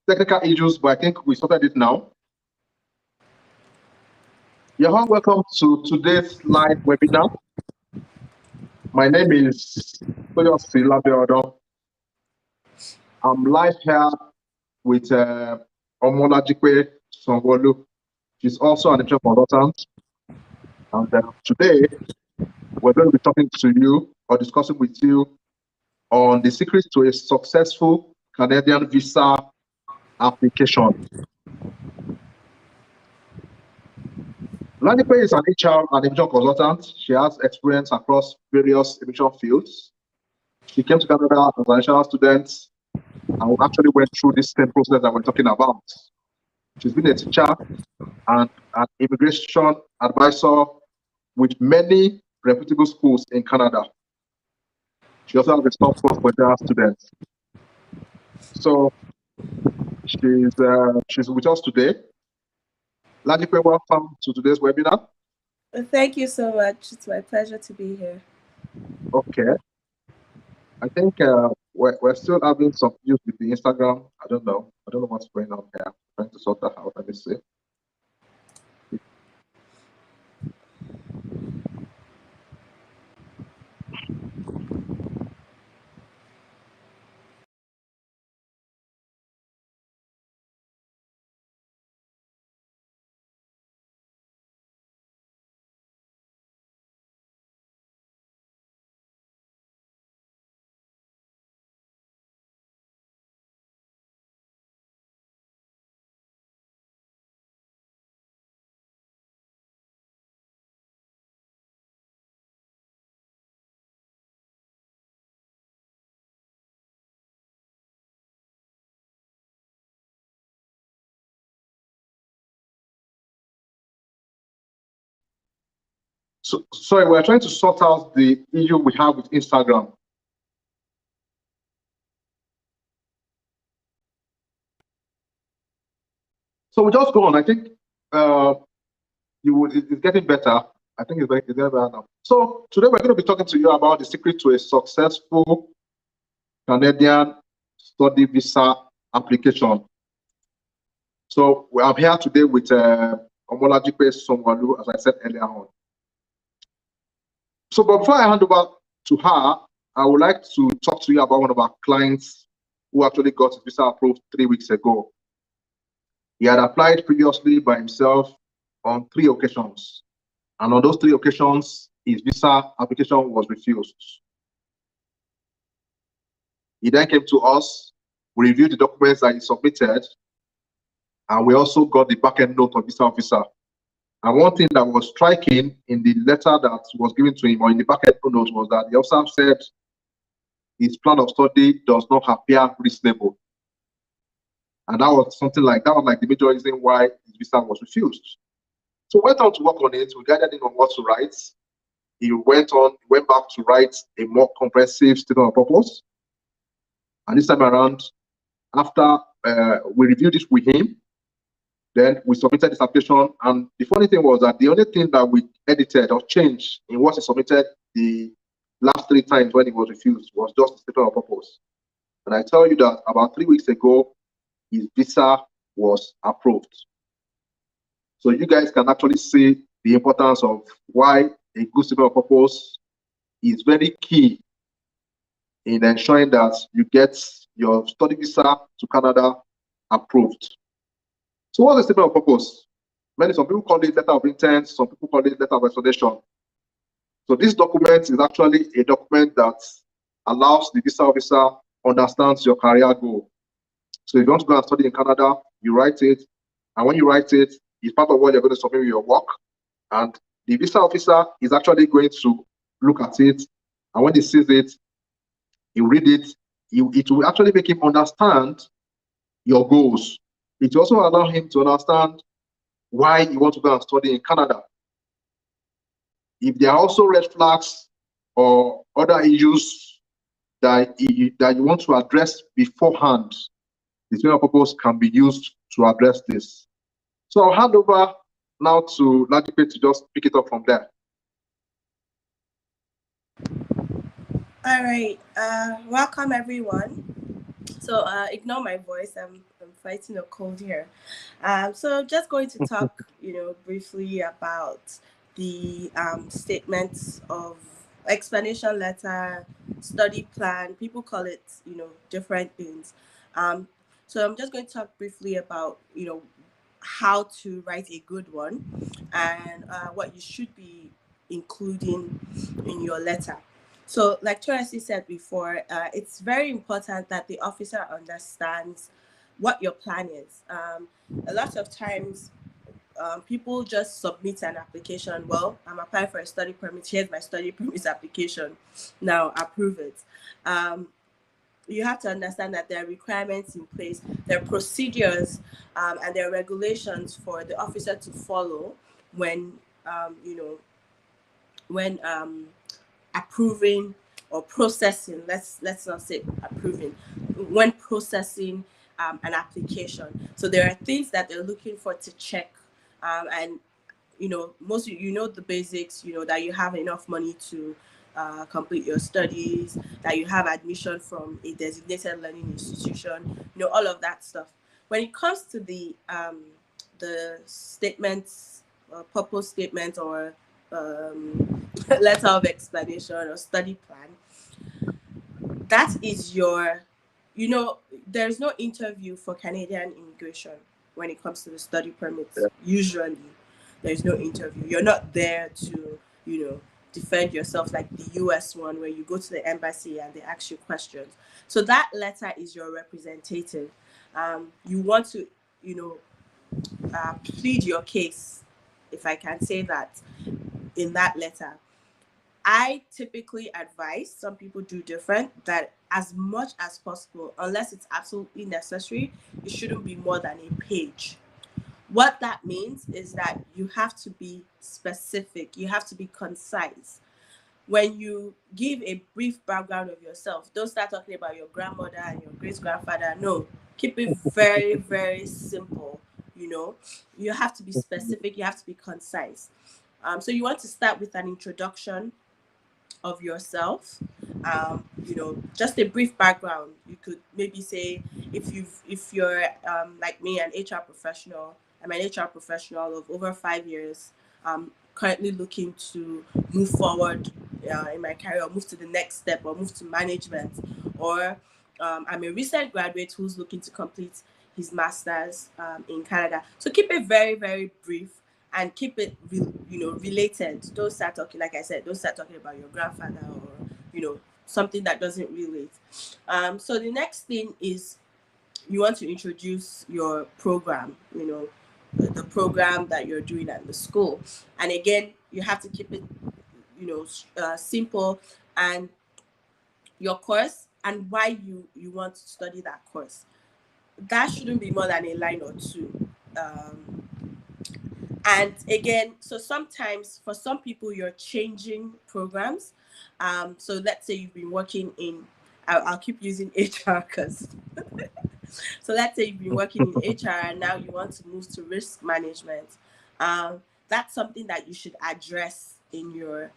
technical issues, but I think we sorted it now. You're all welcome to today's live webinar. My name is Toyosi Labeodan. I'm live here with Omolajipe Sanwoolu. She's also an HR consultant. And today, we're going to be talking to you or discussing with you on the secrets to a successful Canadian visa application. Lanipe is an HR and immigration consultant. She has experience across various immigration fields. She came to Canada as an international student and we actually went through this same process that we're talking about. She's been a teacher and an immigration advisor with many reputable schools in Canada. She also has a soft spot for their students. So she's with us today. Lanipe, welcome to today's webinar. Thank you so much. It's my pleasure to be here. Okay. I think we're still having some issues with the Instagram. I don't know what's going on here. I'm trying to sort that out. Let me see. So sorry, we're trying to sort out the issue we have with Instagram. So we just go on. I think it's getting better. I think it's getting better now. So today we're going to be talking to you about the secret to a successful Canadian study visa application. So I'm here today with Omolajipe Sanwoolu, as I said earlier on. So but before I hand over to her, I would like to talk to you about one of our clients who actually got his visa approved 3 weeks ago. He had applied previously by himself on 3 occasions. And on those 3 occasions, his visa application was refused. He then came to us, we reviewed the documents that he submitted, and we also got the back-end note of visa officer. And one thing that was striking in the letter that was given to him, or in the back-end note, was that the officer said his plan of study does not appear reasonable. And that was like the major reason why his visa was refused. So we went on to work on it. We guided him on what to write. He went back to write a more comprehensive statement of purpose. And this time around, after we reviewed it with him, then we submitted this application. And the funny thing was that the only thing that we edited or changed in what he submitted the last 3 times when he was refused was just the statement of purpose. And I tell you that about 3 weeks ago, his visa was approved. So you guys can actually see the importance of why a good statement of purpose is very key in ensuring that you get your study visa to Canada approved. So what's the statement of purpose? Some people call it letter of intent, some people call it letter of recommendation. So this document is actually a document that allows the visa officer understands your career goal. So if you want to go and study in Canada, you write it, and when you write it, it's part of what you're going to submit with your work. And the visa officer is actually going to look at it, and when he sees it, he'll read it. It will actually make him understand your goals. It will also allow him to understand why you want to go and study in Canada. If there are also red flags or other issues that you want to address beforehand, the statement of purpose can be used to address this. So I'll hand over now to Labeodan to just pick it up from there. All right. Welcome, everyone. So ignore my voice. I'm I'm fighting a cold here. So I'm just going to talk, briefly about the statements of explanation letter, study plan. People call it, different things. Um, so I'm just going to talk briefly about, how to write a good one and what you should be including in your letter. So, like Toyosi said before, it's very important that the officer understands what your plan is. A lot of times, people just submit an application. Well, I'm applying for a study permit. Here's my study permit application. Now, approve it. You have to understand that there are requirements in place, there are procedures, and there are regulations for the officer to follow when, when approving or processing. Let's not say approving. When processing an application, so there are things that they're looking for to check, and most the basics. That you have enough money to complete your studies, that you have admission from a designated learning institution, all of that stuff. When it comes to the statements, purpose statement, or letter of explanation or study plan, that is your, there's no interview for Canadian immigration when it comes to the study permits. Usually there's no interview. You're not there to, defend yourself like the US one, where you go to the embassy and they ask you questions. So that letter is your representative. You want to, plead your case, if I can say that, in that letter. I typically advise, some people do different, that as much as possible, unless it's absolutely necessary, it shouldn't be more than a page. What that means is that you have to be specific, you have to be concise. When you give a brief background of yourself, don't start talking about your grandmother and your great-grandfather. No, keep it very, very simple. You have to be specific, you have to be concise. So you want to start with an introduction of yourself, just a brief background. You could maybe say, if you're like me, an HR professional. I'm an HR professional of over 5 years, currently looking to move forward in my career, or move to the next step, or move to management. Or I'm a recent graduate who's looking to complete his master's in Canada. So keep it very, very brief, and keep it related. Don't start talking, like I said, don't start talking about your grandfather, or something that doesn't relate. So the next thing is, you want to introduce your program, the program that you're doing at the school. And again, you have to keep it simple, and your course and why you want to study that course. That shouldn't be more than a line or two. And again, so sometimes for some people, you're changing programs. So let's say you've been working in, I'll keep using HR because so let's say you've been working in HR and now you want to move to risk management. That's something that you should address in your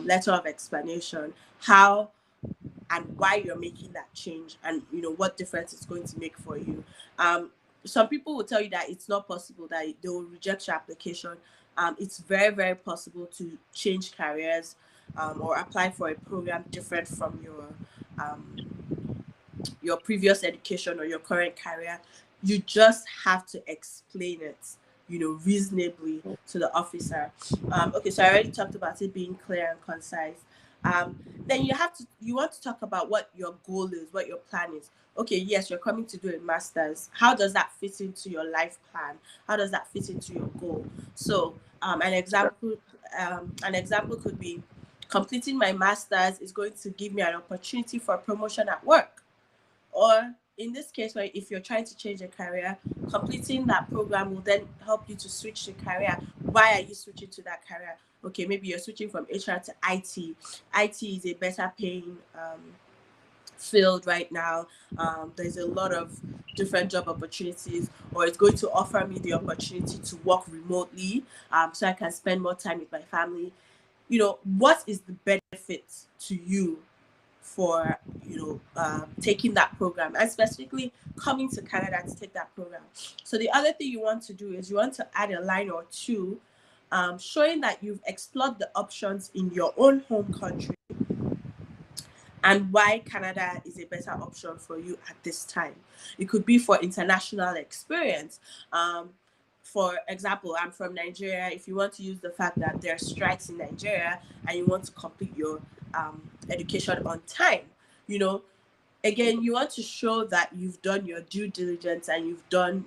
letter of explanation, how and why you're making that change, and what difference it's going to make for you. Some people will tell you that it's not possible, that they will reject your application. It's very, very possible to change careers, or apply for a program different from your previous education or your current career. You just have to explain it, reasonably to the officer. Okay, so I already talked about it being clear and concise. Then you want to talk about what your goal is, what your plan is. Okay, yes, you're coming to do a master's. How does that fit into your life plan? How does that fit into your goal? So an example could be, completing my master's is going to give me an opportunity for promotion at work. Or in this case, where if you're trying to change a career, completing that program will then help you to switch the career. Why are you switching to that career? Okay, maybe you're switching from HR to IT. IT is a better paying field right now. There's a lot of different job opportunities, or it's going to offer me the opportunity to work remotely, so I can spend more time with my family. What is the benefit to you for taking that program, and specifically coming to Canada to take that program. So the other thing you want to do is you want to add a line or two showing that you've explored the options in your own home country and why Canada is a better option for you at this time. It could be for international experience. For example, I'm from Nigeria. If you want to use the fact that there are strikes in Nigeria and you want to complete your education on time, again, you want to show that you've done your due diligence and you've done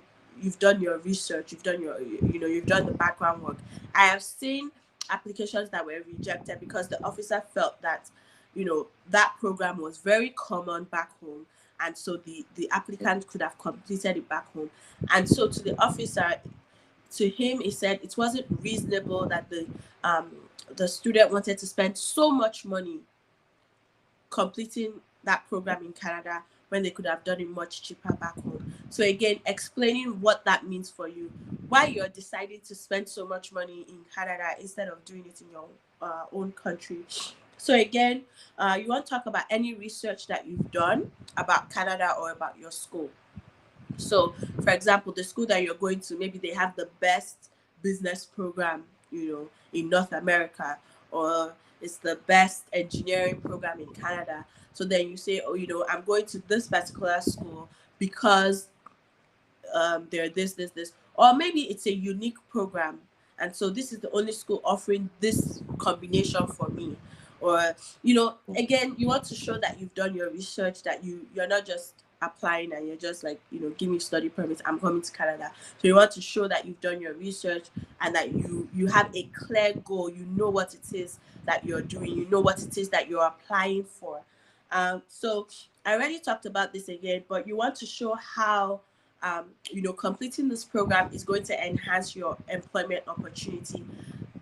your research, you've done the background work. I have seen applications that were rejected because the officer felt that that program was very common back home, and so the applicant could have completed it back home. And so to the officer, to him, he said it wasn't reasonable that the student wanted to spend so much money completing that program in Canada when they could have done it much cheaper back home. So again, explaining what that means for you, why you're deciding to spend so much money in Canada instead of doing it in your own country. So again, you want to talk about any research that you've done about Canada or about your school. So for example, the school that you're going to, maybe they have the best business program, in North America, or it's the best engineering program in Canada. So then you say, I'm going to this particular school because they're this, or maybe it's a unique program, and so this is the only school offering this combination for me. Or again, you want to show that you've done your research, that you're not just applying and you're just like, give me study permits, I'm coming to Canada. So you want to show that you've done your research and that you have a clear goal. You know what it is that you're doing, you know what it is that you're applying for. So I already talked about this again, but you want to show how completing this program is going to enhance your employment opportunity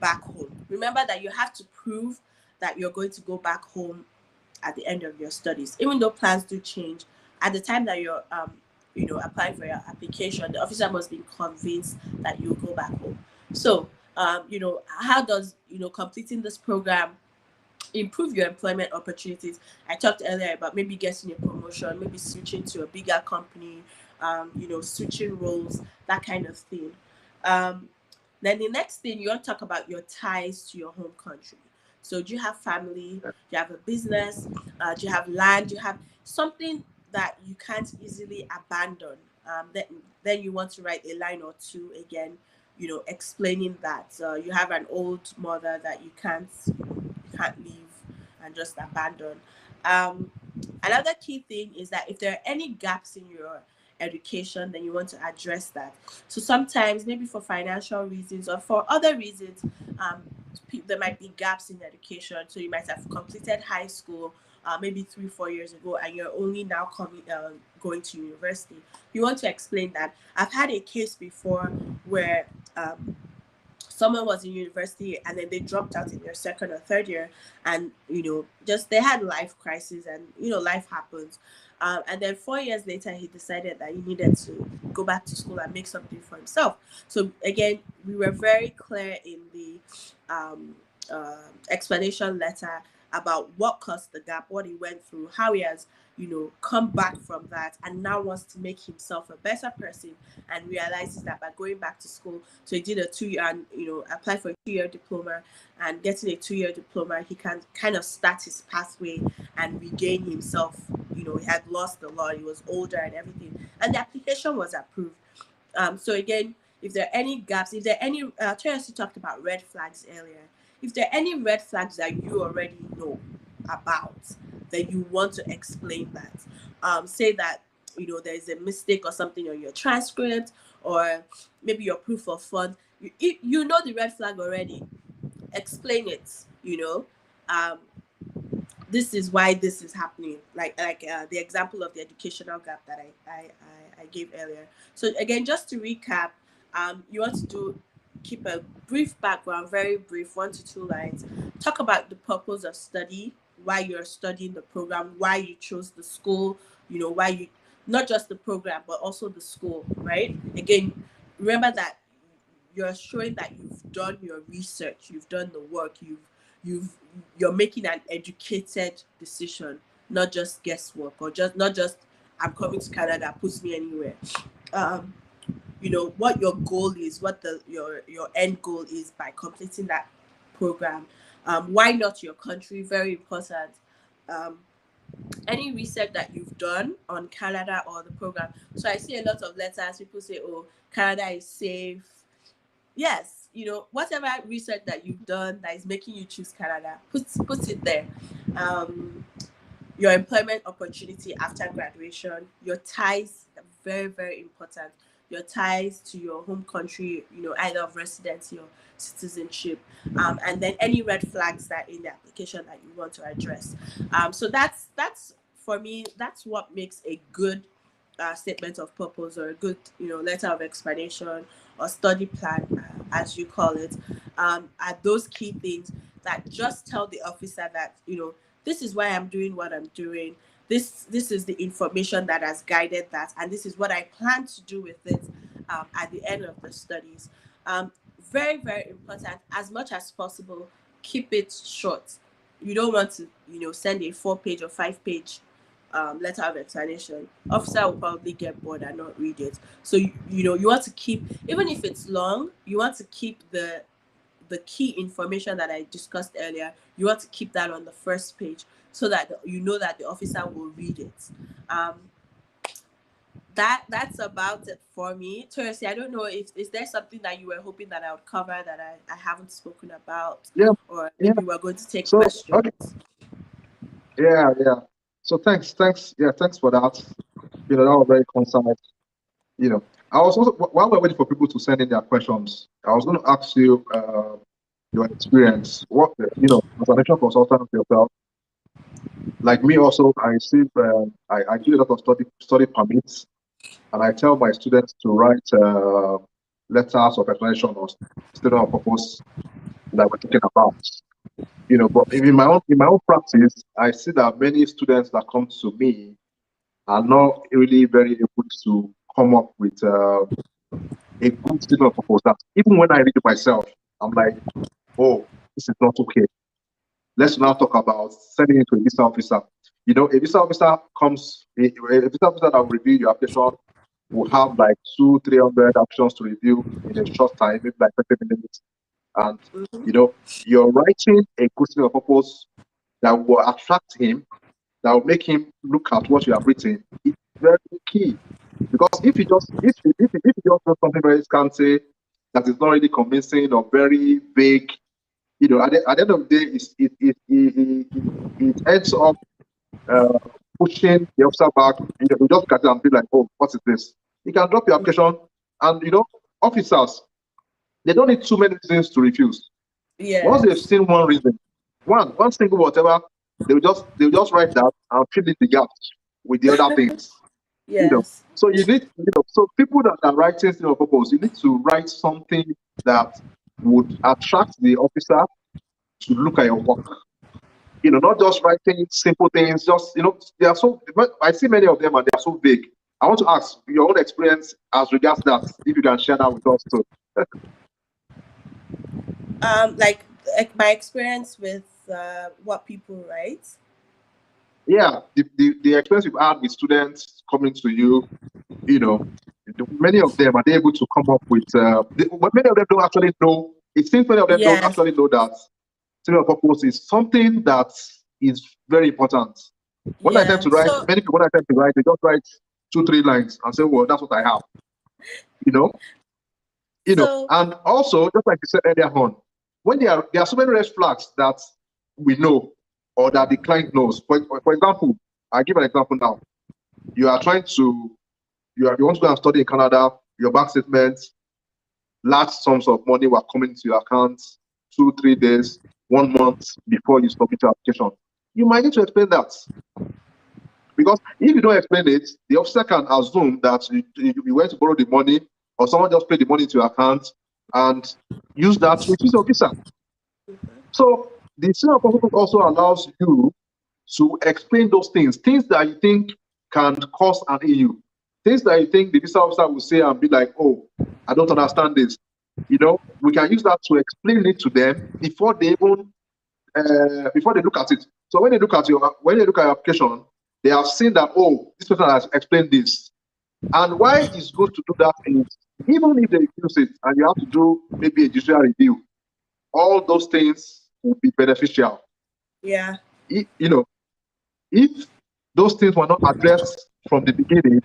back home. Remember that you have to prove that you're going to go back home at the end of your studies. Even though plans do change, at the time that you're applying for your application, the officer must be convinced that you'll go back home. So how does completing this program improve your employment opportunities? I talked earlier about maybe getting a promotion, maybe switching to a bigger company, switching roles, that kind of thing. Then the next thing, you want to talk about your ties to your home country. So do you have family? Do you have a business? Do you have land? Do you have something that you can't easily abandon? Then you want to write a line or two again, explaining that you have an old mother that you can't leave and just abandon. Another key thing is that if there are any gaps in your education, then you want to address that. So sometimes, maybe for financial reasons or for other reasons, there might be gaps in education. So you might have completed high school maybe 3-4 years ago, and you're only now going to university. You want to explain that. I've had a case before where someone was in university and then they dropped out in their second or third year, and just they had life crisis, and life happens. And then 4 years later, he decided that he needed to go back to school and make something for himself. So again, we were very clear in the explanation letter about what caused the gap, what he went through, how he has come back from that and now wants to make himself a better person, and realizes that by going back to school, so he did a 2-year and applied for a 2-year diploma, and getting a 2-year diploma, he can kind of start his pathway and regain himself. He had lost a lot, he was older and everything, and the application was approved. So again, if there are any gaps, if there are any Toyosi talked about red flags earlier. If there are any red flags that you already know about, then you want to explain that. Say that there is a mistake or something on your transcript, or maybe your proof of funds. You know the red flag already. Explain it. This is why this is happening. Like the example of the educational gap that I gave earlier. So again, just to recap, you want to keep a brief background, very brief, 1 to 2 lines. Talk about the purpose of study, why you're studying the program, why you chose the school, why you, not just the program, but also the school, right? Again, remember that you're showing that you've done your research, you've done the work, you're making an educated decision. not just guesswork, or not just I'm coming to Canada, puts me anywhere. You know what your goal is, what your end goal is by completing that program. Why not your country? Very important. Any research that you've done on Canada or the program. So I see a lot of letters. People say, "Oh, Canada is safe." Yes, you know, whatever research that you've done that is making you choose Canada, put it there. Your employment opportunity after graduation, your ties, very, very important. Your ties to your home country, you know, either of residency or citizenship, and then any red flags that in the application that you want to address. So that's for me, that's what makes a good statement of purpose, or a good, you know, letter of explanation or study plan, as you call it. Are those key things that just tell the officer that, you know, this is why I'm doing what I'm doing. This is the information that has guided that, and this is what I plan to do with it at the end of the studies. Very, very important. As much as possible, keep it short. You don't want to, you know, send a 4-page or 5-page letter of explanation. Officer will probably get bored and not read it. So you know, you want to keep, even if it's long, you want to keep the key information that I discussed earlier. You want to keep that on the first page so that you know that the officer will read it. That's about it for me. Toyosi, I don't know if is there something that you were hoping that I would cover that I haven't spoken about, Yeah, or yeah. maybe we're going to take So, questions. okay. Yeah, yeah. So thanks. Yeah, thanks for that. You know, that was very concise. You know, I was also, while we're waiting for people to send in their questions, I was going to ask you your experience. What, you know, as an education consultant yourself, like me also, I do a lot of study permits, and I tell my students to write letters of explanation or statement of purpose that we're talking about. You know, but in my own practice, I see that many students that come to me are not really very able to come up with a good statement of purpose. That even when I read it myself, I'm like, oh, this is not okay. Let's now talk about sending it to a visa officer. You know, a visa officer a visa officer that will review your application will have like 200-300 options to review in a short time, maybe like 30 minutes. And you know, you're writing a good statement of purpose that will attract him, that will make him look at what you have written. It's very key. Because if you just wrote something very scanty that is not really convincing or very vague, you know, at the end of the day, it ends up pushing the officer back. You know, you just look at it and be like, oh, what is this? You can drop your application, and you know, officers, they don't need too many reasons to refuse. Once they've seen one reason, one single whatever, they'll just write that and fill in the gaps with the other things. You know, Yes. so you need, you know, so people that are writing statement of purpose, you need to write something that would attract the officer to look at your work. You know, not just writing simple things, just, you know, they are so, I see many of them and they are so big. I want to ask your own experience as regards that, if you can share that with us too. Like my experience with what people write. Yeah, the experience you've had with students coming to you, you know, many of them, are they able to come up with, but many of them don't actually know, it seems many of them don't Yes. actually know that statement of purpose is something that is very important. When I tend to write, So many people, when I tend to write, they just write 2-3 lines and say, well, that's what I have. You know, and also, just like you said earlier on, when there are so many red flags that we know or that the client knows. For example, I give an example now. You want to go and study in Canada, your bank statement, large sums of money were coming to your account 2-3 days, 1 month before you submit your application. You might need to explain that. Because if you don't explain it, the officer can assume that you went to borrow the money, or someone just paid the money to your account and use that to refuse your visa. So the statement of purpose also allows you to explain those things that you think can cause an EU, things that you think the visa officer will say and be like, oh, I don't understand this. You know, we can use that to explain it to them before they even before they look at it. So when they look at your application, they have seen that, oh, this person has explained this. And why it's good to do that is, even if they use it and you have to do maybe a judicial review, all those things will be beneficial. Yeah. You know, if those things were not addressed from the beginning,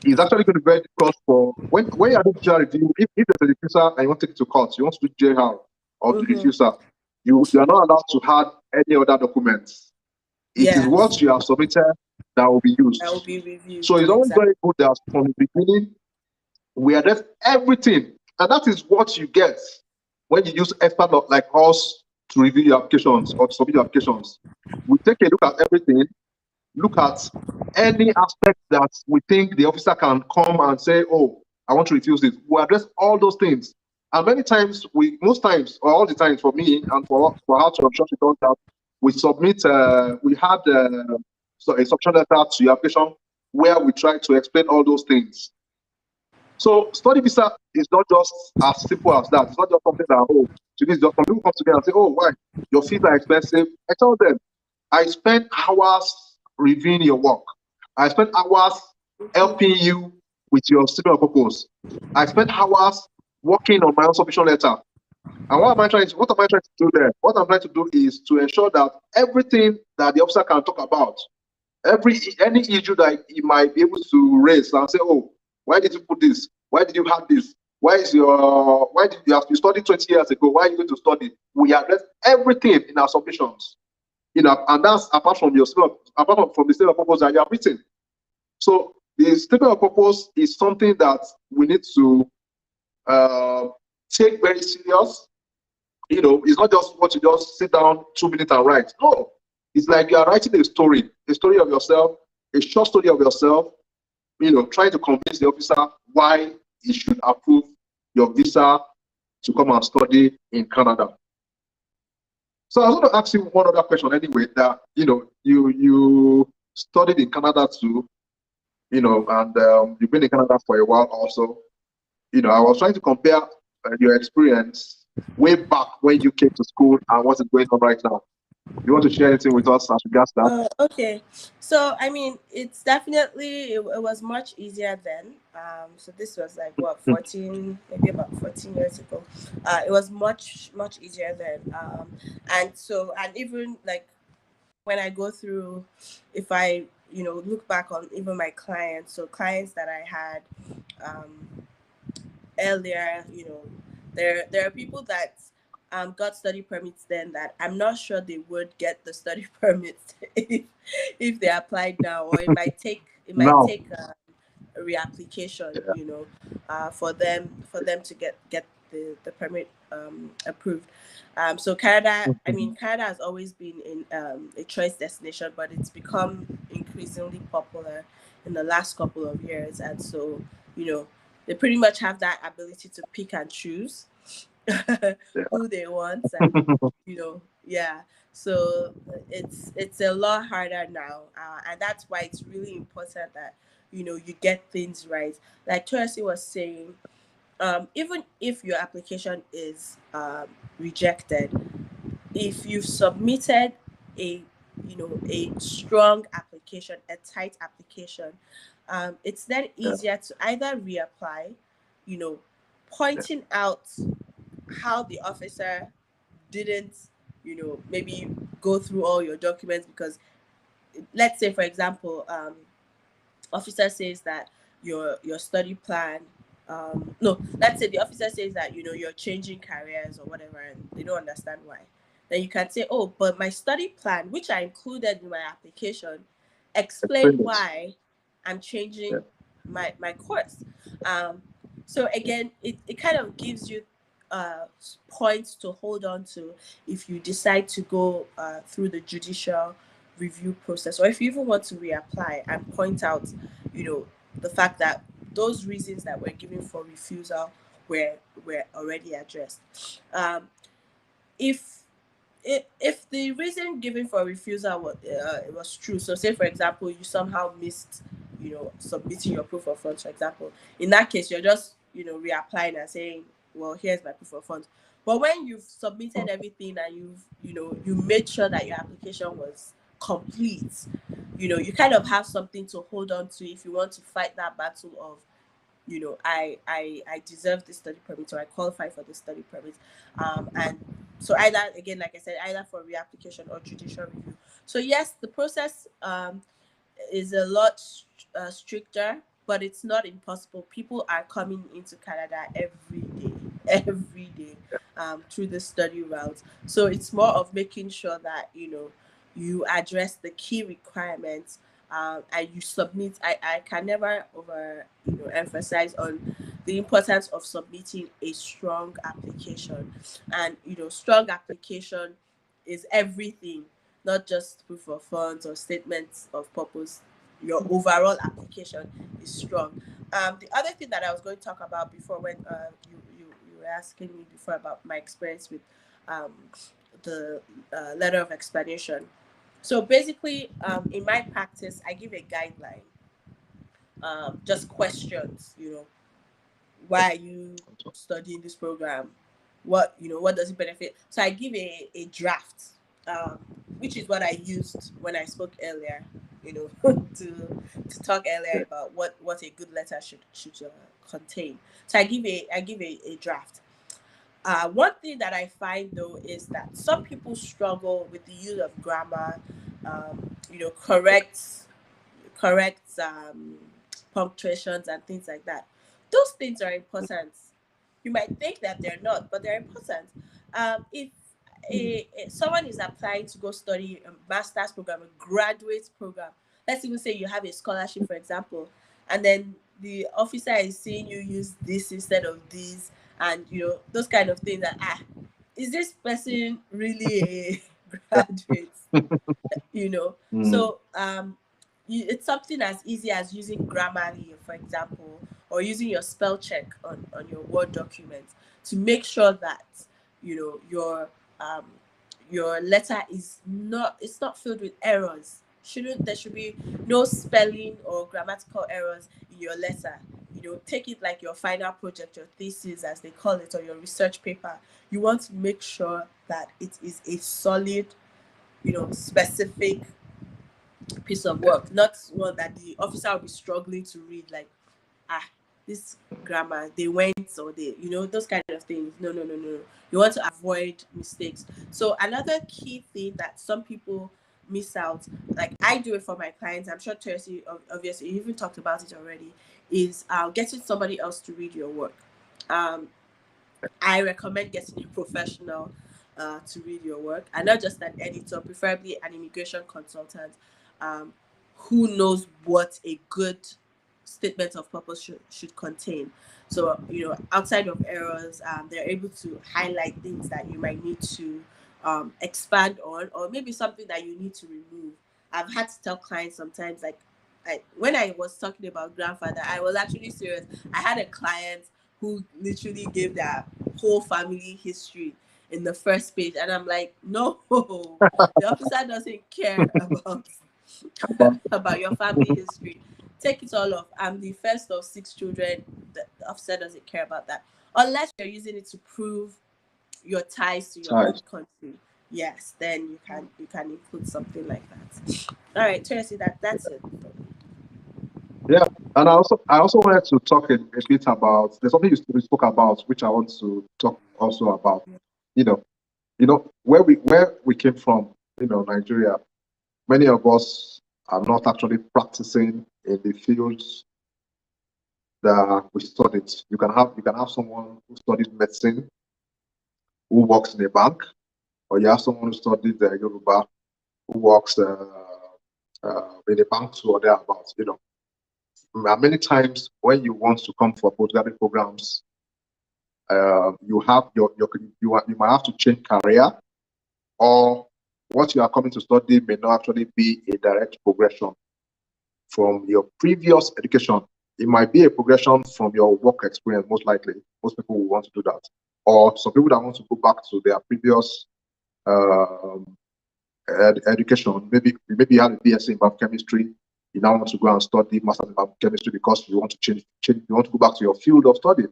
it's actually going to be very difficult for when you are doing judicial review. If there's a diffuser and you want to take it to court, you want to do JR or the diffuser, you are not allowed to add any other documents. It is what you have submitted that will be used. That will be reviewed. So it's always very good that from the beginning we address everything, and that is what you get when you use expert like us to review your applications or to submit your applications. We take a look at everything, look at any aspect that we think the officer can come and say, oh, I want to refuse it. We address all those things. And many times, most times, or all the times for me and for how to ensure she does that, we submit, we had a submission letter to your application where we try to explain all those things. So study visa is not just as simple as that. It's not just something that, oh, today is just some people come together and say, oh, why? Your fees are expensive. I tell them, I spend hours reviewing your work. I spend hours helping you with your statement of purpose. I spend hours working on my own submission letter. And what am I trying to do there? What I'm trying to do is to ensure that everything that the officer can talk about, any issue that he might be able to raise and say, oh, why did you put this? Why did you have this? Why did you studied 20 years ago? Why are you going to study? We address everything in our submissions. And that's apart from the statement of purpose that you have written. So the statement of purpose is something that we need to take very serious. It's not just what you just sit down 2 minutes and write. No, it's like you are writing a story of yourself, a short story of yourself. Trying to convince the officer why he should approve your visa to come and study in Canada. So I was going to ask you one other question anyway, that, you studied in Canada too, and you've been in Canada for a while also. I was trying to compare your experience way back when you came to school and what's going on right now. You want to share anything with us as regards that? Okay, so I mean, it's definitely it was much easier then. So this was like what 14, maybe about 14 years ago. It was much easier then. And even like when I go through, if I look back on even my clients, so clients that I had earlier, there are people that got study permits then that I'm not sure they would get the study permits if they applied now, or it might take a reapplication, for them to get the permit approved. So Canada, I mean, Canada has always been in a choice destination, but it's become increasingly popular in the last couple of years, and so they pretty much have that ability to pick and choose who they want, and so it's a lot harder now, and that's why it's really important that you get things right. Like Toyosi was saying, even if your application is rejected, if you've submitted a strong application, a tight application, it's then easier to either reapply, pointing out how the officer didn't maybe go through all your documents, because let's say, for example, officer says that your study plan, let's say the officer says that you're changing careers or whatever, and they don't understand why. Then you can say, oh, but my study plan, which I included in my application, explain why I'm changing my course. So again, it kind of gives you points to hold on to if you decide to go through the judicial review process, or if you even want to reapply, and point out the fact that those reasons that were given for refusal were already addressed. If the reason given for refusal was true, so say for example you somehow missed submitting your proof of funds, for example, in that case you're just reapplying and saying, well, here's my proof of funds. But when you've submitted everything and you made sure that your application was complete, you kind of have something to hold on to if you want to fight that battle of, I deserve this study permit, or I qualify for this study permit. And so either, again, like I said, either for reapplication or judicial review. So yes, the process is a lot stricter, but it's not impossible. People are coming into Canada every day through the study route. So it's more of making sure that you address the key requirements, and you submit. I can never over emphasize on the importance of submitting a strong application. And strong application is everything, not just proof of funds or statements of purpose. Your overall application is strong. The other thing that I was going to talk about before, when you were asking me before about my experience with the letter of explanation. So basically, in my practice, I give a guideline, just questions. Why are you studying this program? What does it benefit? So I give a draft, which is what I used when I spoke earlier, to talk earlier about what a good letter should contain. So I give a draft. One thing that I find though is that some people struggle with the use of grammar, correct punctuations and things like that. Those things are important. You might think that they're not, but they're important. If someone is applying to go study a master's program, a graduate program, let's even say you have a scholarship, for example, and then the officer is seeing you use this instead of this, and those kind of things, that is this person really a graduate? So it's something as easy as using Grammarly, for example, or using your spell check on your Word document to make sure that your letter is not filled with errors. There should be no spelling or grammatical errors in your letter. Take it like your final project, your thesis as they call it, or your research paper. You want to make sure that it is a solid, specific piece of work, not one that the officer will be struggling to read, like, this grammar, they went, or they, those kind of things. No. You want to avoid mistakes. So another key thing that some people miss out, like I do it for my clients, I'm sure Toyosi, obviously, you even talked about it already, is getting somebody else to read your work. I recommend getting a professional to read your work, and not just an editor, preferably an immigration consultant, who knows what a good statement of purpose should contain. So outside of errors, they're able to highlight things that you might need to expand on, or maybe something that you need to remove. I've had to tell clients sometimes, like, when I was talking about grandfather, I was actually serious. I had a client who literally gave their whole family history in the first page, and I'm like, no, the officer doesn't care about your family history. Take it all off. I'm the first of 6 children. The officer doesn't care about that, unless you're using it to prove your ties to your home country. Yes, then you can include something like that. All right, Tracy, that's it. Yeah, and I also wanted to talk a bit about, there's something you spoke about, which I want to talk also about. Where we came from, Nigeria. Many of us are not actually practicing in the fields that we studied. You can have someone who studied medicine who works in a bank, or you have someone who studied Yoruba who works in a bank too, or thereabouts. Many times when you want to come for postgraduate programs, you might have to change career, or what you are coming to study may not actually be a direct progression from your previous education. It might be a progression from your work experience, most likely. Most people will want to do that. Or some people that want to go back to their previous education. Maybe you have a BSc in biochemistry. You now want to go and study master's in biochemistry because you want to change. You want to go back to your field of study.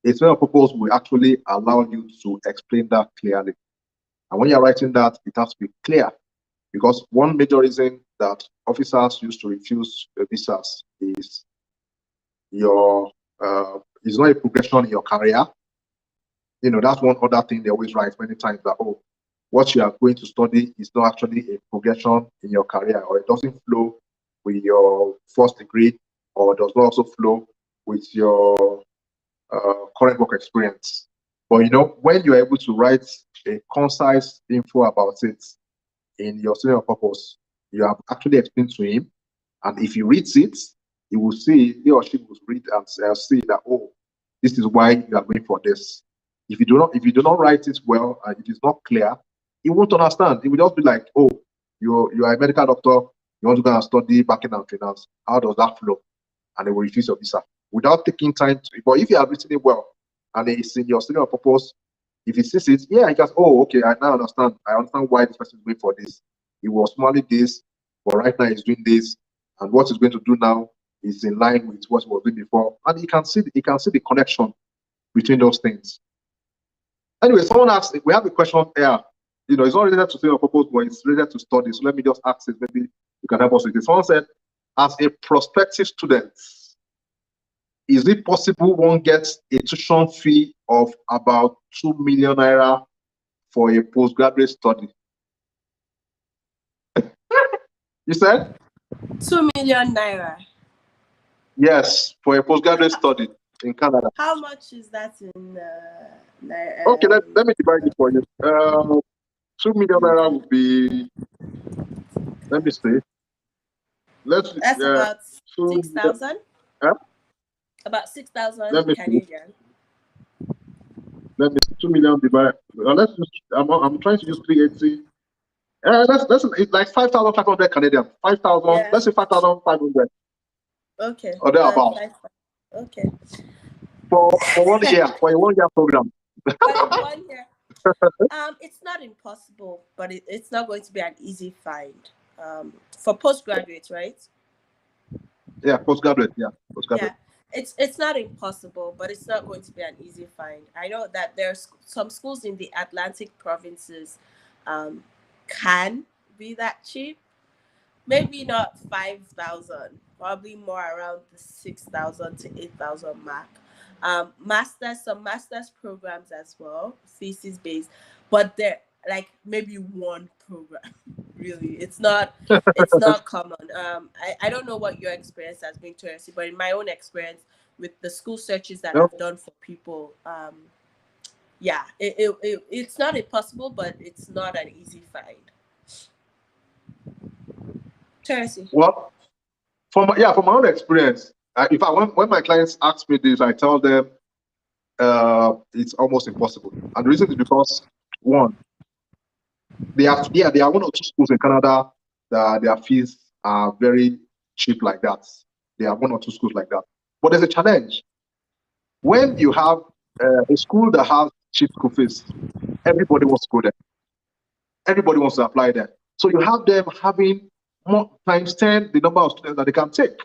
a statement of purpose will actually allow you to explain that clearly. And when you're writing that, it has to be clear, because one major reason that officers used to refuse visas is your is not a progression in your career. You know, that's one other thing they always write many times, that, oh, what you are going to study is not actually a progression in your career, or it doesn't flow with your first degree, or does not also flow with your current work experience. But you know, when you're able to write a concise info about it in your statement of purpose, you have actually explained to him, and if he reads it, he will see, he or she will read and see that, oh, this is why you are going for this. If you do not write it well, and it is not clear, he won't understand. He will just be like, oh, you are a medical doctor, you want to go and study banking and finance. How does that flow? And they will refuse your visa without taking time to. But if you have written it well and it's in your statement of purpose, if he sees it, yeah, he goes, oh, okay, I now understand. I understand why this person is going for this. He was normally this, but right now he's doing this, and what he's going to do now is in line with what he was doing before. And he can see the connection between those things. Anyway, someone asked, we have a question here. You know, it's not related to statement of purpose, but it's related to study. So let me just ask it. Maybe you can help us with it. Someone said, as a prospective student, is it possible one gets a tuition fee of about 2 million naira for a postgraduate study? You said? 2 million naira. Yes, for a postgraduate study in Canada. How much is that in naira? Okay, let me divide it for you. 2 million naira would be, let me see. That's about 6,000. Huh? About 6,000 Canadian. Let me see, 2 million divided. I'm trying to use 380. That's it's like 5,500 Canadian. 5,000. Yeah. Let's say 5,500. Okay. Or thereabout. Okay. For 1 year, for a 1 year program. For 1 year. It's not impossible, but it's not going to be an easy find. For postgraduates, right? Yeah, postgraduate. Yeah, postgraduate. Yeah. It's not impossible, but it's not going to be an easy find. I know that there's some schools in the Atlantic provinces can be that cheap. Maybe not 5,000, probably more around the 6,000 to 8,000 mark. Some master's programs as well, thesis based, but they're like maybe one program. Really, it's not common. I don't know what your experience has been, Toyosi, but in my own experience with the school searches that I've done for people, yeah, it's not impossible, but it's not an easy find. Toyosi. Well, from my own experience, when my clients ask me this, I tell them it's almost impossible, and the reason is because, one, there are 1 or 2 schools in Canada that their fees are very cheap like that. There are 1 or 2 schools like that. But there's a challenge. When you have a school that has cheap school fees, everybody wants to go there. Everybody wants to apply there. So you have them having more times 10 the number of students that they can take.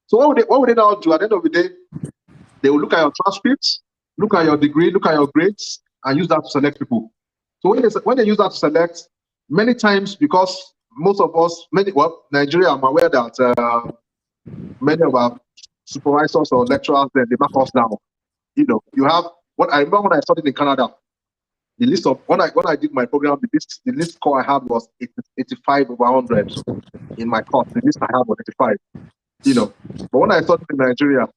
So what would they now do? At the end of the day, they will look at your transcripts, look at your degree, look at your grades, and use that to select people. So when they use that to select, many times, because most of us, Nigeria, I'm aware that many of our supervisors or lecturers, they mark us down. You know, you have I remember when I studied in Canada, the list of when I did my program, the list score I had was 85 over 100 in my course. The list I had was 85. You know, but when I studied in Nigeria,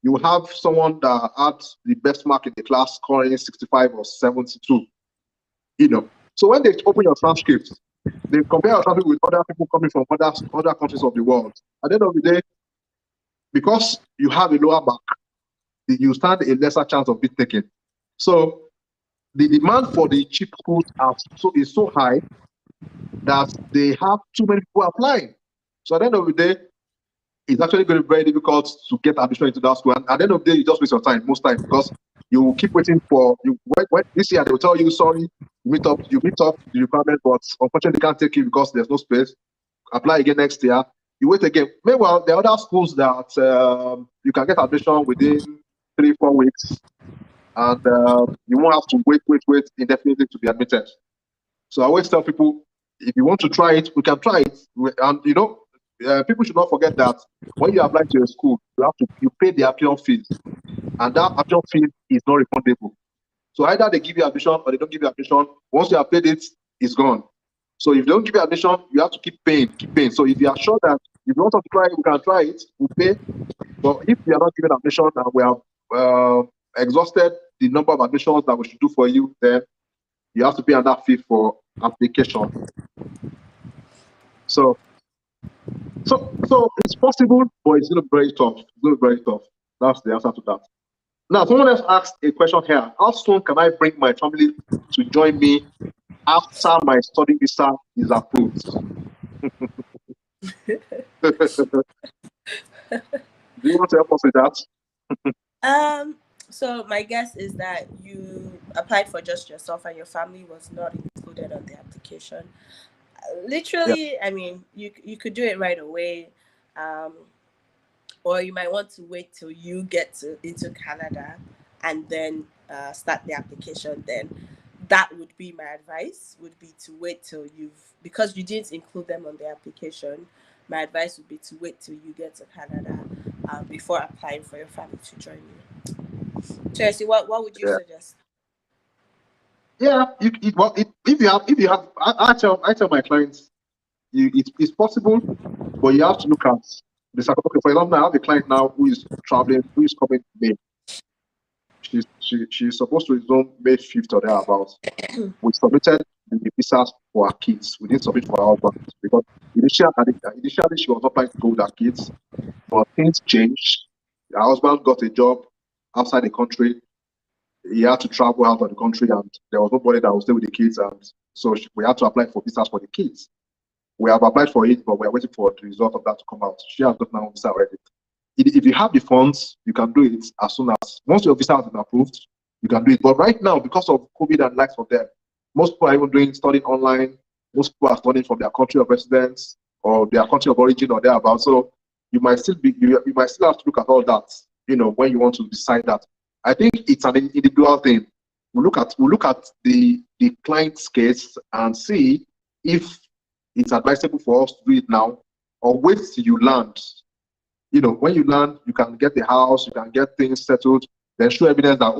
you have someone that had the best mark in the class scoring 65 or 72. You know, so when they open your transcripts, they compare your transcript with other people coming from other countries of the world. At the end of the day, because you have a lower mark, you stand a lesser chance of being taken. So the demand for the cheap schools is so high that they have too many people applying. So at the end of the day, it's actually going to be very difficult to get admission into that school. And at the end of the day, you just waste your time most times, because you will keep waiting for you. When this year they will tell you, sorry, you meet up the requirement, but unfortunately they can't take you because there's no space. Apply again next year. You wait again. Meanwhile, there are other schools that you can get admission within 3-4 weeks. and you won't have to wait indefinitely to be admitted. So I always tell people, if you want to try it, we can try it. And people should not forget that when you apply to a school, you pay the application fees, and that application fee is not refundable. So either they give you admission or they don't give you admission. Once you have paid it, it's gone. So if they don't give you admission, you have to keep paying. So if you are sure that if you want to try, we can try it, we'll pay. But if we are not given admission and we have exhausted the number of admissions that we should do for you, then you have to pay another fee for application. So it's possible, but it's going to be very tough. It's going to be very tough. That's the answer to that. Now, someone else asked a question here. How soon can I bring my family to join me after my study visa is approved? Do you want to help us with that? So my guess is that you applied for just yourself and your family was not included on the application. Literally, yeah. I mean, you could do it right away, or you might want to wait till you get into Canada and then start the application. Then that would be my advice, would be to wait till because you didn't include them on the application. My advice would be to wait till you get to Canada before applying for your family to join you. Toyosi, what would you suggest? Yeah, if you have, I tell my clients, it's possible, but you have to look at the circumstances. Okay, for example, I have a client now who is traveling, who is coming May. She's supposed to resume May 5th or thereabouts. We submitted the visas for our kids. We didn't submit for our husband because initially she was not planning to go with her kids, but things changed. Her husband got a job outside the country. He had to travel out of the country, and there was nobody that would stay with the kids, and so we had to apply for visas for the kids. We have applied for it, but we are waiting for the result of that to come out. She has gotten her visa already. If you have the funds, you can do it as soon as once your visa has been approved, you can do it. But right now, because of COVID and likes of them, most people are even studying online. Most people are studying from their country of residence or their country of origin or thereabouts. So you might still have to look at all that, when you want to decide that. I think it's an individual thing. We look at the client's case and see if it's advisable for us to do it now or wait till you land. When you land, you can get the house, you can get things settled, then show evidence that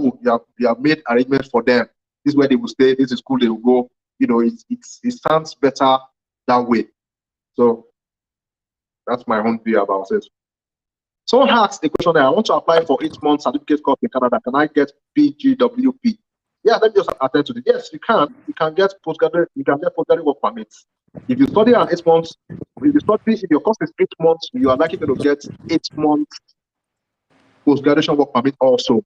you have made arrangements for them. This is where they will stay, this is school they will go. It sounds better that way. So that's my own view about it. Someone asked a question there. I want to apply for 8 months certificate course in Canada. Can I get PGWP? Yeah, let me just attend to it. Yes, you can. You can get postgraduate. You can get postgraduate work permits. If you study an 8 months, if your course is 8 months, you are likely going to get 8 months post-graduation work permit also.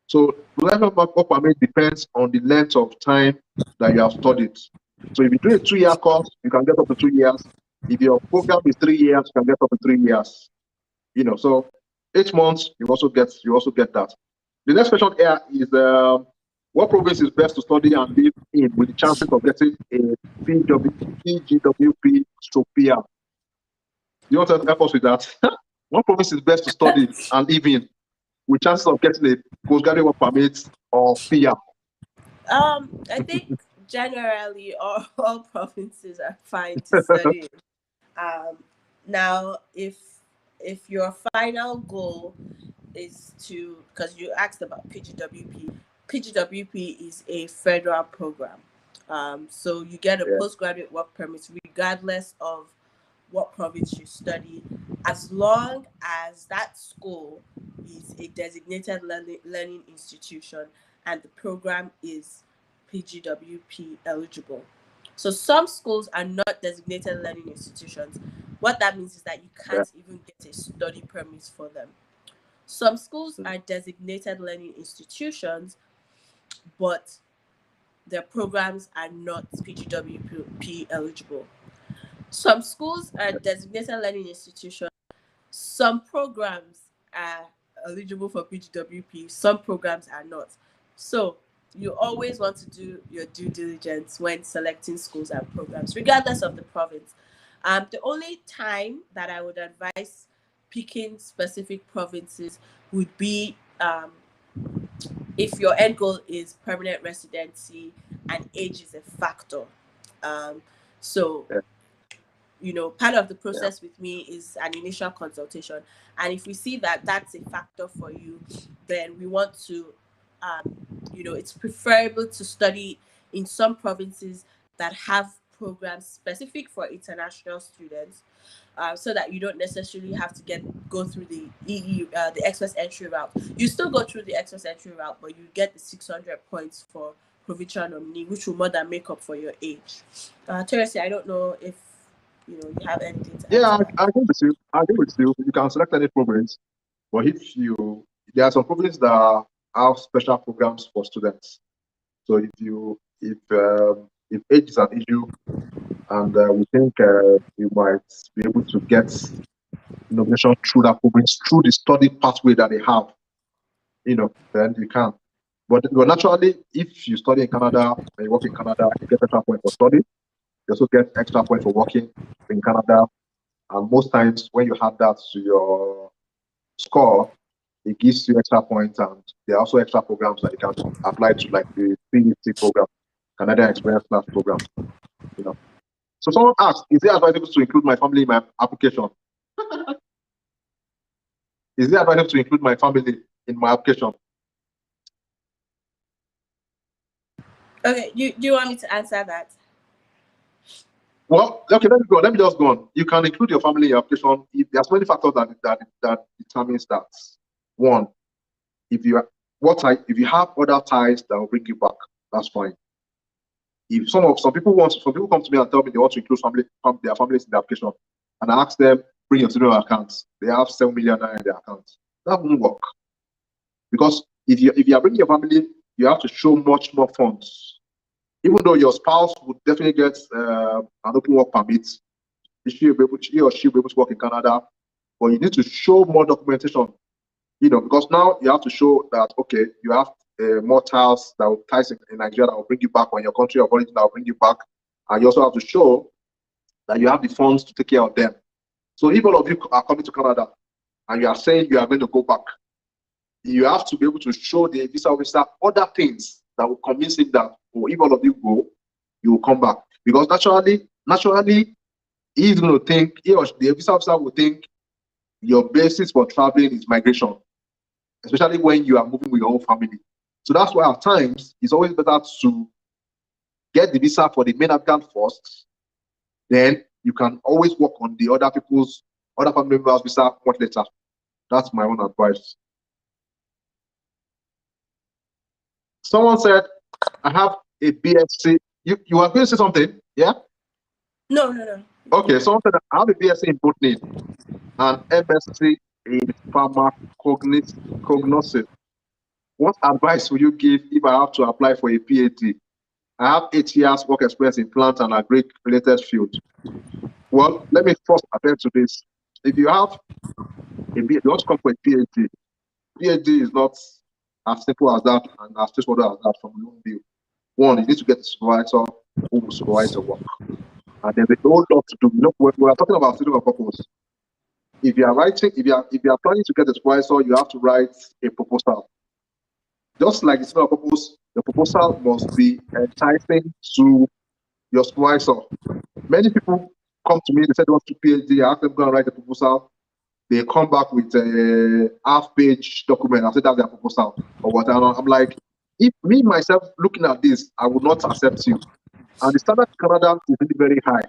So post-graduation work permit depends on the length of time that you have studied. So if you do a 2-year course, you can get up to 2 years. If your program is 3 years, you can get up to 3 years. So 8 months, you also get that. The next question here is what province is best to study and live in with the chances of getting a PGWP Sophia? You want to help us with that? What province is best to study and live in with chances of getting a postgraduate work permit or PR? I think generally all provinces are fine to study. Now, if your final goal is to, because you asked about PGWP is a federal program. So you get a postgraduate work permit regardless of what province you study, as long as that school is a designated learning institution and the program is PGWP eligible. So some schools are not designated learning institutions. What that means is that you can't even get a study permit for them. Some schools are designated learning institutions, but their programs are not PGWP eligible. Some schools are designated learning institutions. Some programs are eligible for PGWP. Some programs are not. So you always want to do your due diligence when selecting schools and programs, regardless of the province. The only time that I would advise picking specific provinces would be if your end goal is permanent residency and age is a factor. So Yeah. you know, part of the process with me is an initial consultation, and if we see that that's a factor for you, then we want to you know, it's preferable to study in some provinces that have programs specific for international students, so that you don't necessarily have to go through the the express entry route. You still go through the express entry route, but you get the 600 points for provincial nominee, which will more than make up for your age. Toyosi, I don't know if you know you have anything to add Yeah, to that. I agree with you. I agree with you. You can select any province, but there are some provinces that have special programs for students. So if age is an issue, and we think you might be able to get nomination through that province, through the study pathway that they have, then you can. But naturally, if you study in Canada and you work in Canada, you get extra point for study. You also get extra point for working in Canada. And most times when you add that to your score, it gives you extra points, and there are also extra programs that you can apply to, like the CEC program, Canadian Experience Class program. So someone asked, is it advisable to include my family in my application? Is it advisable to include my family in my application? Okay, do you want me to answer that? Well, okay, let me go. Let me just go on. You can include your family in your application. There's many factors that determines that. One, if you have other ties that will bring you back, that's fine. If some people come to me and tell me they want to include their families in the application, and I ask them, bring your student accounts, they have 7 million in their accounts. That won't work, because if you are bringing your family, you have to show much more funds. Even though your spouse would definitely get an open work permit, he or she will be able to work in Canada, but you need to show more documentation. Because now you have to show that, okay, you have more ties in Nigeria that will bring you back, or in your country of origin that will bring you back, and you also have to show that you have the funds to take care of them. So if all of you are coming to Canada and you are saying you are going to go back, you have to be able to show the visa officer other things that will convince him that, if all of you go, you will come back. Because naturally, he's going to think, the visa officer will think your basis for traveling is migration, especially when you are moving with your own family. So that's why at times it's always better to get the visa for the main applicant first. Then you can always work on the other family members' visa much later. That's my own advice. Someone said, I have a BSc. You are going to say something? Yeah? No. Okay, someone said, I have a BSc in botany and MSc in pharmacognosy. What advice would you give if I have to apply for a PhD? I have 8 years work experience in plant and agri-related field. Well, let me first attend to this. If you have you want to come for a PhD, PhD is not as simple as that and as straightforward as that from your own view. One, you need to get a supervisor who will supervise your work. And there's a whole lot to do. When we are talking about student of purpose, if you are planning to get a supervisor, you have to write a proposal. Just like the student of purpose, the proposal must be enticing to your supervisor. Many people come to me, they said they want to do PhD, I ask them to go and write a proposal. They come back with a half-page document. I said that's their proposal or whatever. I'm like, if me myself looking at this, I would not accept you. And the standard in Canada is really very high.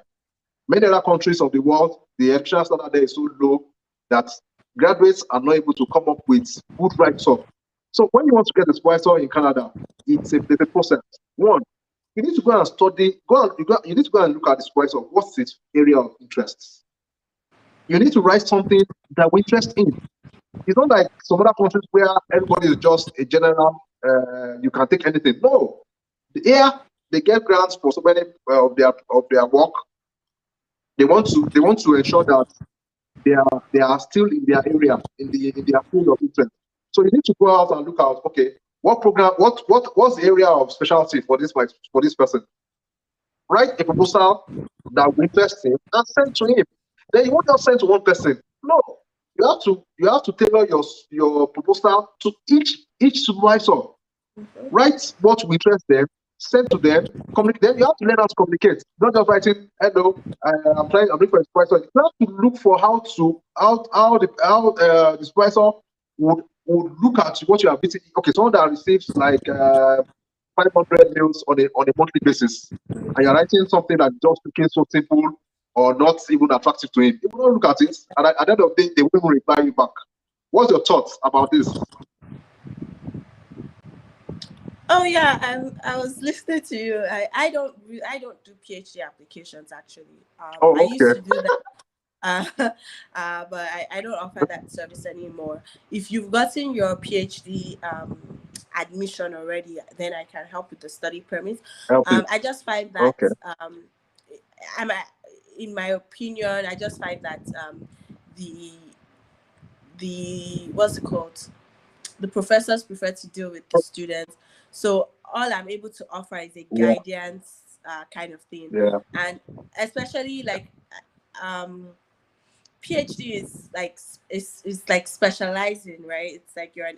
Many other countries of the world, the education standard there is so low that graduates are not able to come up with good write-up. So when you want to get a supervisor in Canada, it's a process. One, you need to go and study. You need to go and look at the supervisor. What's his area of interest? You need to write something that we interest in. It's not like some other countries where everybody is just a general. You can take anything. No, here they get grants for so many of their work. They want to ensure that they are still in their area, in their field of interest. So you need to go out and look out. Okay, what's the area of specialty for this person? Write a proposal that will interest him and send to him. Then you won't just send to one person. No, you have to tailor your proposal to each supervisor. Write what will interest them, send to them, communicate. Then you have to learn how to communicate. Not just writing, hello, I'm looking for a supervisor. You have to look for how the supervisor would look at what you are getting. Okay, someone that receives like 500 mails on a monthly basis, and you're writing something that just looking so simple or not even attractive to him. He will not look at it, and at the end of the day, they will even reply you back. What's your thoughts about this? Oh yeah, I was listening to you. I don't do PhD applications actually. I used to do that, but I don't offer that service anymore. If you've gotten your PhD admission already, then I can help with the study permit. I just find that in my opinion, I just find that the what's it called? The professors prefer to deal with the students. So all I'm able to offer is a guidance kind of thing. And especially like PhD is like specializing, right? It's like you're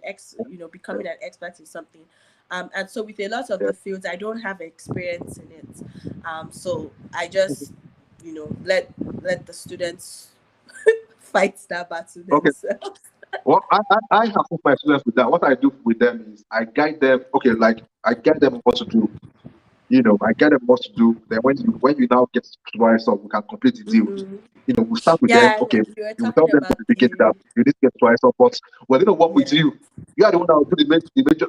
becoming an expert in something. And so with a lot of the fields, I don't have experience in it. So I just, let the students fight that battle themselves. Well, I have my students with that. What I do with them is I guide them. Okay, like I guide them what to do. I guide them what to do. Then when you now get to supervisor, we can complete the deal. We start with them. Okay, you tell them to dedicate that you need to get supervisor, but we're going to work with you. You are the one that will do the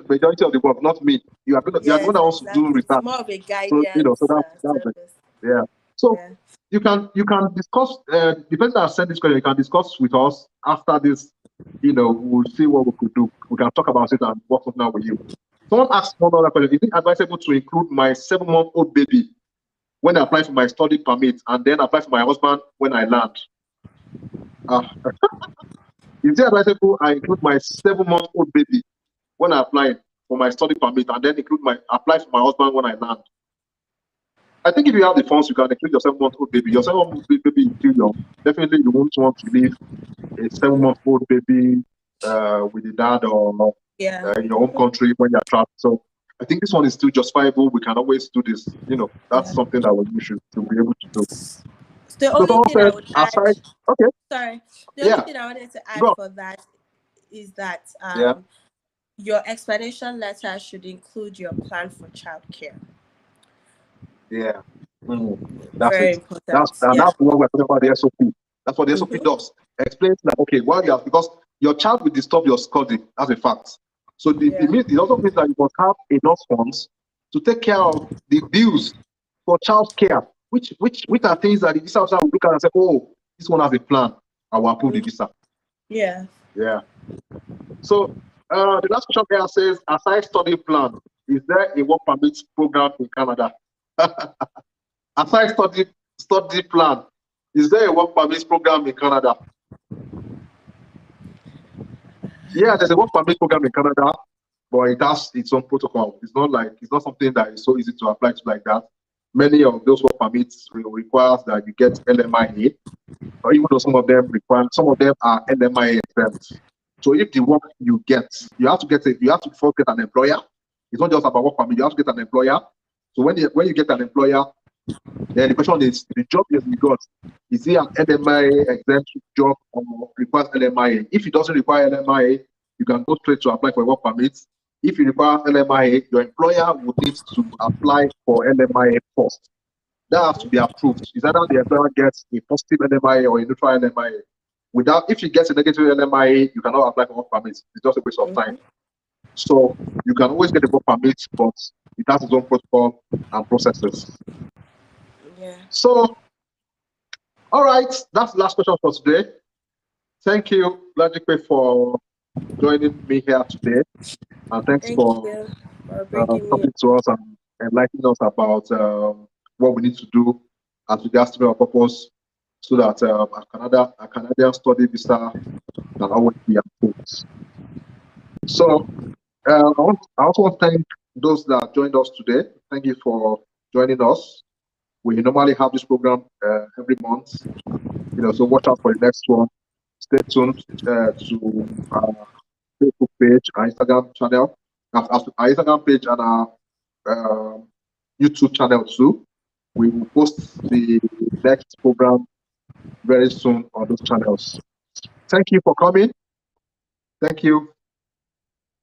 majority of the work, not me. You are the one that wants to do research. It's more of a guidance. Yeah. So you can discuss. The person that sent this question, you can discuss with us after this. We'll see what we could do. We can talk about it and work something out with you. Someone asked one other question. Is it advisable to include my 7-month-old baby when I apply for my study permit and then apply for my husband when I land? Is it advisable I include my 7-month-old baby when I apply for my study permit and then apply for my husband when I land? I think if you have the funds, you can include your 7-month-old baby. Your 7-month-old baby is still young. Definitely, you won't want to leave a 7-month-old baby with the dad or in your home country when you're trapped. So I think this one is still justifiable. We can always do this. That's something that we should be able to do. The only thing I would add, sorry. The only thing I wanted to add for that is that your explanation letter should include your plan for childcare. Yeah. That's very important. That's what we're talking about, the SOP. That's what the SOP does. Explains that, okay, because your child will disturb your study, as a fact. So it also means that you must have enough funds to take care of the bills for child care, which are things that the visa officer will look at and say, oh, this one has a plan. I will approve the visa. Yeah. Yeah. So the last question here says, aside study plan, is there a work permit program in Canada? Aside study plan, is there a work permit program in Canada? Yeah, there's a work permit program in Canada, but it has its own protocol. It's not something that is so easy to apply to like that. Many of those work permits requires that you get LMIA, or even though some of them are LMIA exempt. So if the work you get, you have to first get an employer. It's not just about work permit. You have to get an employer. So when you get an employer, then the question is, the job you got, is it an LMIA exempt job or requires LMIA? If it doesn't require LMIA, you can go straight to apply for work permits. If you require LMIA, your employer would need to apply for LMIA first. That has to be approved. It's either the employer gets a positive LMIA or a neutral LMIA. If you get a negative LMIA, you cannot apply for work permits. It's just a waste of time. So you can always get a work permit, but it has its own protocol and processes. Yeah. So, all right, that's the last question for today. Thank you, Labeodan, for joining me here today, and thanks for talking to us and enlightening us about what we need to do as regards to our purpose, so that a Canadian study visa can always be approved. So, I also want to thank those that joined us today. Thank you for joining us. We normally have this program every month, so watch out for the next one. Stay tuned to our Facebook page, our Instagram channel. our Instagram page and our YouTube channel too. We will post the next program very soon on those channels. Thank you for coming. Thank you.